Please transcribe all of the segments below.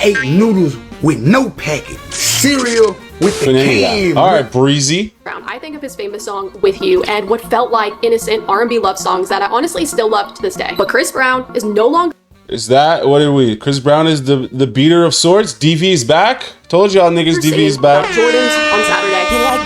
ate noodles with no packet, cereal with the can. All right, Breezy. I think of his famous song "With You" and what felt like innocent R&B love songs that I honestly still love to this day. But Chris Brown is no longer. Is that what are we? Chris Brown is the beater of sorts. DV is back. Told y'all niggas DV is back. Jordans on Saturday.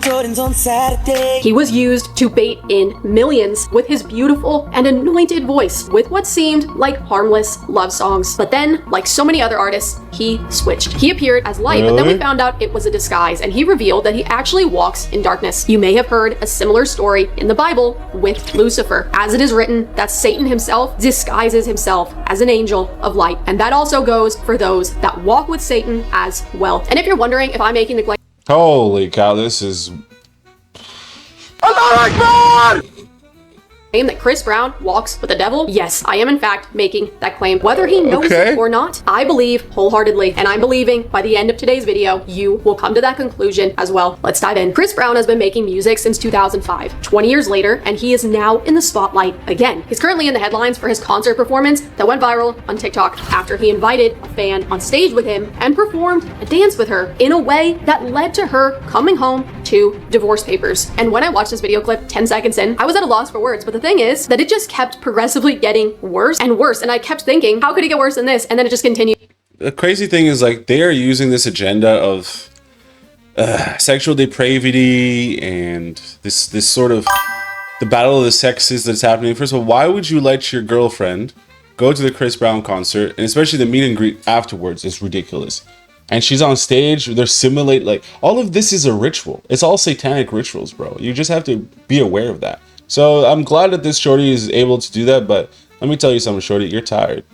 Jordans on Saturday. He was used to bait in millions with his beautiful and anointed voice with what seemed like harmless love songs. But then, like so many other artists, he switched. He appeared as light, but then we found out it was a disguise, and he revealed that he actually walks in darkness. You may have heard a similar story in the Bible with Lucifer. As it is written, that Satan himself disguises himself as an angel of light. And that also goes for those that walk with Satan as well. And if you're wondering if I'm making the claim, holy cow, this is... that Chris Brown walks with the devil, yes, I am in fact making that claim. Whether he knows it or not, I believe wholeheartedly, and I'm believing by the end of today's video, you will come to that conclusion as well. Let's dive in. Chris Brown has been making music since 2005, 20 years later, and he is now in the spotlight again. He's currently in the headlines for his concert performance that went viral on TikTok after he invited a fan on stage with him and performed a dance with her in a way that led to her coming home to divorce papers. And when I watched this video clip 10 seconds in, I was at a loss for words, but the thing is that it just kept progressively getting worse and worse, and I kept thinking, how could it get worse than this? And then it just continued. The crazy thing is, like, they are using this agenda of sexual depravity and this sort of the battle of the sexes that's happening. First of all, why would you let your girlfriend go to the Chris Brown concert, and especially the meet and greet afterwards is ridiculous. And she's on stage, they're simulate, like, all of this is a ritual. It's all satanic rituals, bro. You just have to be aware of that. So I'm glad that this shorty is able to do that, but let me tell you something, shorty, you're tired.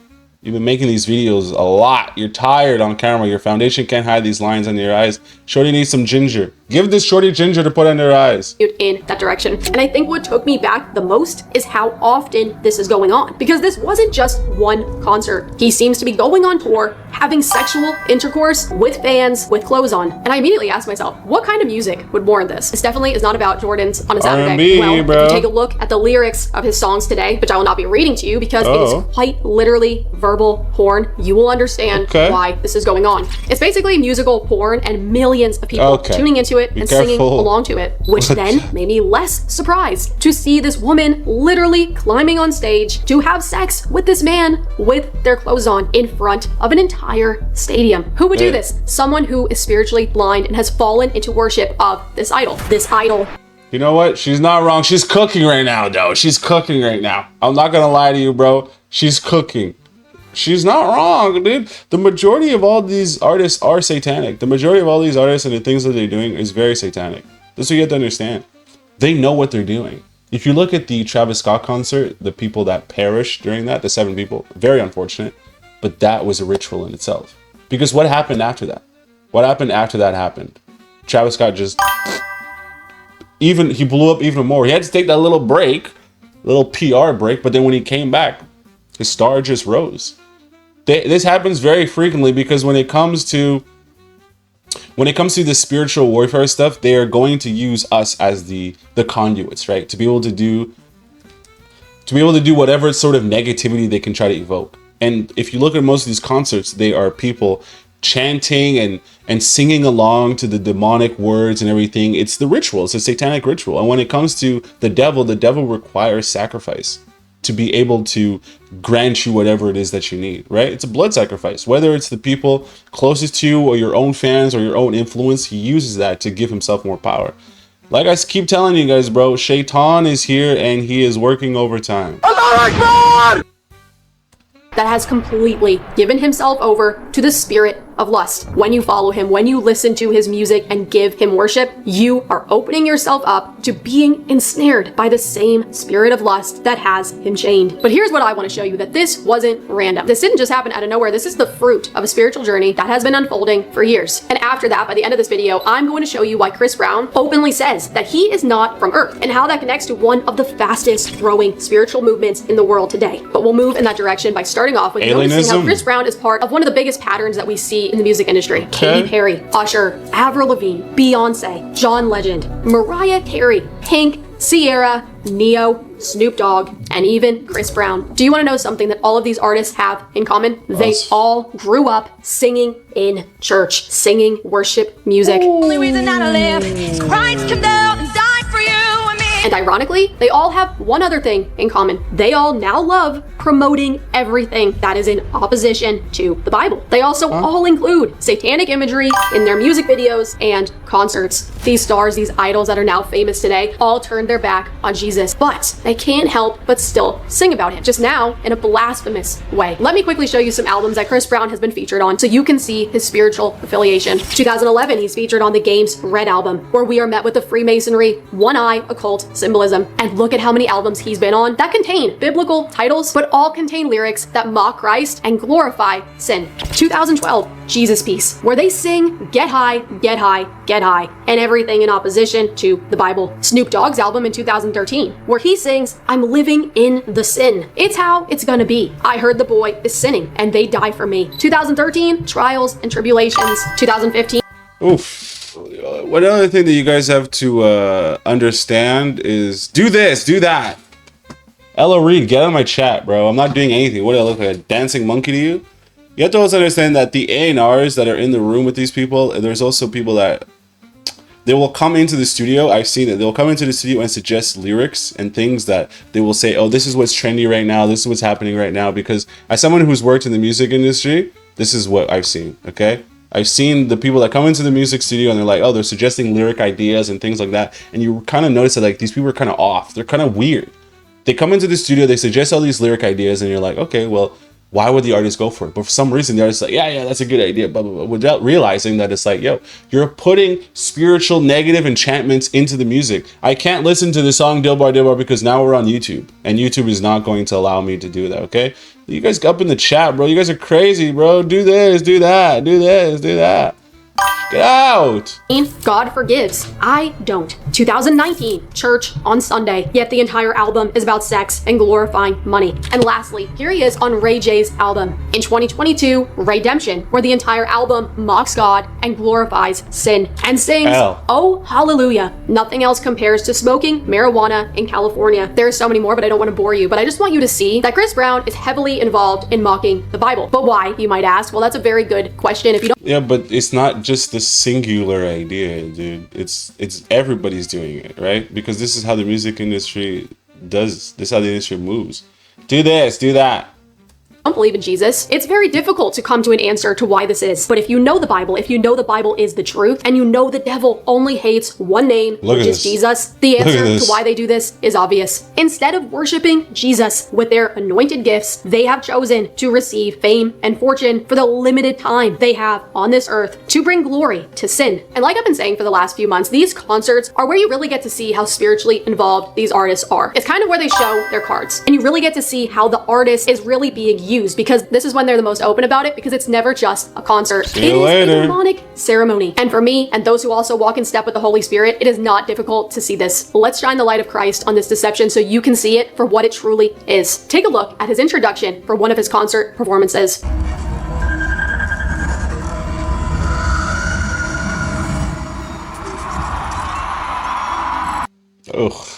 You've been making these videos a lot. You're tired on camera. Your foundation can't hide these lines under your eyes. Shorty needs some ginger. Give this shorty ginger to put under her eyes. In that direction. And I think what took me back the most is how often this is going on. Because this wasn't just one concert. He seems to be going on tour, having sexual intercourse with fans with clothes on. And I immediately asked myself, what kind of music would warrant this? This definitely is not about Jordans on a Saturday. R&B, well, bro. if you take a look at the lyrics of his songs today, which I will not be reading to you because it is quite literally verbal porn, you will understand why this is going on. It's basically musical porn and millions of people tuning into it and singing along to it, which then made me less surprised to see this woman literally climbing on stage to have sex with this man with their clothes on in front of an entire stadium. Who would do this? Someone who is spiritually blind and has fallen into worship of this idol. This idol. You know what? She's not wrong. She's cooking right now, though. She's cooking right now. I'm not gonna lie to you, bro. She's cooking. She's not wrong, dude. The majority of all these artists are satanic. The majority of all these artists and the things that they're doing is very satanic. This is what you have to understand. They know what they're doing. If you look at the Travis Scott concert, the people that perished during that, the 7 people, very unfortunate, but that was a ritual in itself. Because what happened after that? What happened after that happened? Travis Scott just, he blew up even more. He had to take that little break, little PR break, but then when he came back, his star just rose. This happens very frequently because when it comes to the spiritual warfare stuff, they are going to use us as the conduits, right? To be able to do whatever sort of negativity they can try to evoke. And if you look at most of these concerts, they are people chanting and singing along to the demonic words and everything. It's the ritual. It's a satanic ritual. And when it comes to the devil requires sacrifice to be able to grant you whatever it is that you need, right? It's a blood sacrifice. Whether it's the people closest to you or your own fans or your own influence, he uses that to give himself more power. Like I keep telling you guys, bro, Shaitan is here and he is working overtime. That has completely given himself over to the spirit of lust. When you follow him, when you listen to his music and give him worship, you are opening yourself up to being ensnared by the same spirit of lust that has him chained. But here's what I want to show you, that this wasn't random. This didn't just happen out of nowhere. This is the fruit of a spiritual journey that has been unfolding for years. And after that, by the end of this video, I'm going to show you why Chris Brown openly says that he is not from Earth and how that connects to one of the fastest growing spiritual movements in the world today. But we'll move in that direction by starting off with noticing how Chris Brown is part of one of the biggest patterns that we see in the music industry. Katy Perry, Usher, Avril Lavigne, Beyonce, John Legend, Mariah Carey, Pink, Sierra, Neo, Snoop Dogg, and even Chris Brown. Do you want to know something that all of these artists have in common? They all grew up singing in church, singing worship music. Only reason that I live is Christ came down and died for you and me. And ironically, they all have one other thing in common. They all now love promoting everything that is in opposition to the Bible. They also all include satanic imagery in their music videos and concerts. These stars, these idols that are now famous today, all turned their back on Jesus, but they can't help but still sing about him, just now in a blasphemous way. Let me quickly show you some albums that Chris Brown has been featured on so you can see his spiritual affiliation. 2011, he's featured on the Game's Red album, where we are met with the Freemasonry, One Eye, Occult, Symbolism. And look at how many albums he's been on that contain biblical titles, but all contain lyrics that mock Christ and glorify sin. 2012, Jesus Piece, where they sing get high, get high, get high, and everything in opposition to the Bible. Snoop Dogg's album in 2013, where he sings, I'm living in the sin. It's how it's gonna be. I heard the boy is sinning, and they die for me. 2013, Trials and Tribulations. 2015. Oof. One other thing that you guys have to understand is do this, do that. Ella Reed, get out of my chat, bro. I'm not doing anything. What do I look like, a dancing monkey to you? You have to also understand that the A&Rs that are in the room with these people, there's also people that they will come into the studio. I've seen it. They'll come into the studio and suggest lyrics and things that they will say, oh, this is what's trendy right now. This is what's happening right now. Because as someone who's worked in the music industry, this is what I've seen, okay? I've seen the people that come into the music studio and they're like, oh, they're suggesting lyric ideas and things like that. And you kind of notice that like these people are kind of off. They're kind of weird. They come into the studio, they suggest all these lyric ideas and you're like, okay, well, why would the artist go for it? But for some reason, the artist's like, yeah, that's a good idea, blah, blah, blah, without realizing that it's like, yo, you're putting spiritual negative enchantments into the music. I can't listen to the song Dilbar Dilbar because now we're on YouTube and YouTube is not going to allow me to do that, okay? You guys up in the chat, bro. You guys are crazy, bro. Do this, do that, do this, do that. Get out! God Forgives. I don't. 2019, Church on Sunday. Yet the entire album is about sex and glorifying money. And lastly, here he is on Ray J's album. In 2022, Redemption, where the entire album mocks God and glorifies sin and sings, oh, hallelujah. Nothing else compares to smoking marijuana in California. There are so many more, but I don't want to bore you. But I just want you to see that Chris Brown is heavily involved in mocking the Bible. But why, you might ask? Well, that's a very good question. If you don't. Yeah, but it's not just the singular idea, dude. It's everybody's doing it, right? Because this is how the music industry does. This is how the industry moves. Do this, do that. Don't believe in Jesus, it's very difficult to come to an answer to why this is. But if you know the Bible, if you know the Bible is the truth, and you know the devil only hates one name, which is Jesus, the answer to why they do this is obvious. Instead of worshiping Jesus with their anointed gifts, they have chosen to receive fame and fortune for the limited time they have on this earth to bring glory to sin. And like I've been saying for the last few months, these concerts are where you really get to see how spiritually involved these artists are. It's kind of where they show their cards, and you really get to see how the artist is really being used, because this is when they're the most open about it, because it's never just a concert. It is a demonic ceremony. And for me, and those who also walk in step with the Holy Spirit, it is not difficult to see this. Let's shine the light of Christ on this deception so you can see it for what it truly is. Take a look at his introduction for one of his concert performances. Ugh.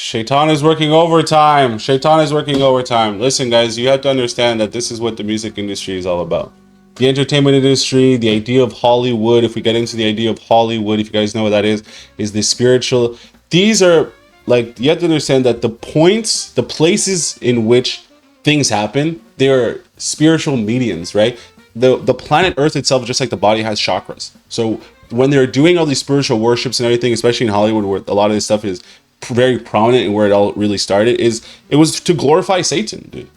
Shaitan is working overtime. Shaitan is working overtime. Listen, guys, you have to understand that this is what the music industry is all about. The entertainment industry, the idea of Hollywood, if we get into the idea of Hollywood, if you guys know what that is the spiritual. These are, like, you have to understand that the points, the places in which things happen, they're spiritual mediums, right? The planet Earth itself, just like the body, has chakras. So when they're doing all these spiritual worships and everything, especially in Hollywood, where a lot of this stuff is very prominent and where it all really started, it was to glorify Satan, dude.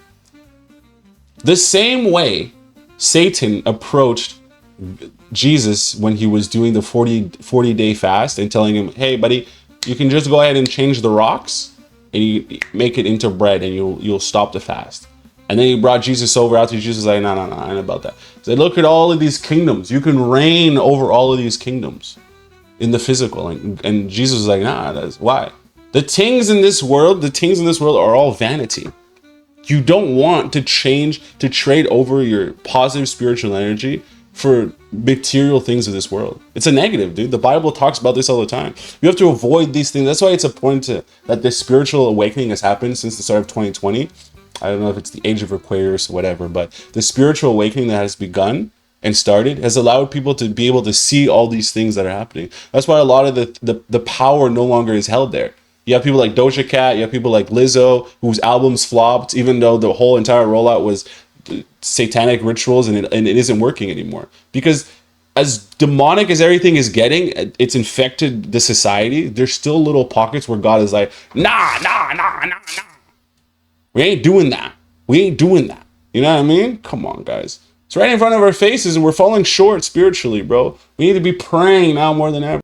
The same way Satan approached Jesus when he was doing the 40-day fast and telling him, hey buddy, you can just go ahead and change the rocks and you make it into bread and you'll stop the fast. And then he brought Jesus over after Jesus was like, no, I ain't about that. He said, look at all of these kingdoms. You can reign over all of these kingdoms in the physical. And Jesus was like, nah, that's why. The things in this world are all vanity. You don't want to trade over your positive spiritual energy for material things of this world. It's a negative, dude. The Bible talks about this all the time. You have to avoid these things. That's why it's important that this spiritual awakening has happened since the start of 2020. I don't know if it's the age of Aquarius or whatever, but the spiritual awakening that has begun and started has allowed people to be able to see all these things that are happening. That's why a lot of the power no longer is held there. You have people like Doja Cat, you have people like Lizzo, whose albums flopped, even though the whole entire rollout was satanic rituals, and it isn't working anymore. Because as demonic as everything is getting, it's infected the society. There's still little pockets where God is like, nah. We ain't doing that. We ain't doing that. You know what I mean? Come on, guys. It's right in front of our faces, and we're falling short spiritually, bro. We need to be praying now more than ever.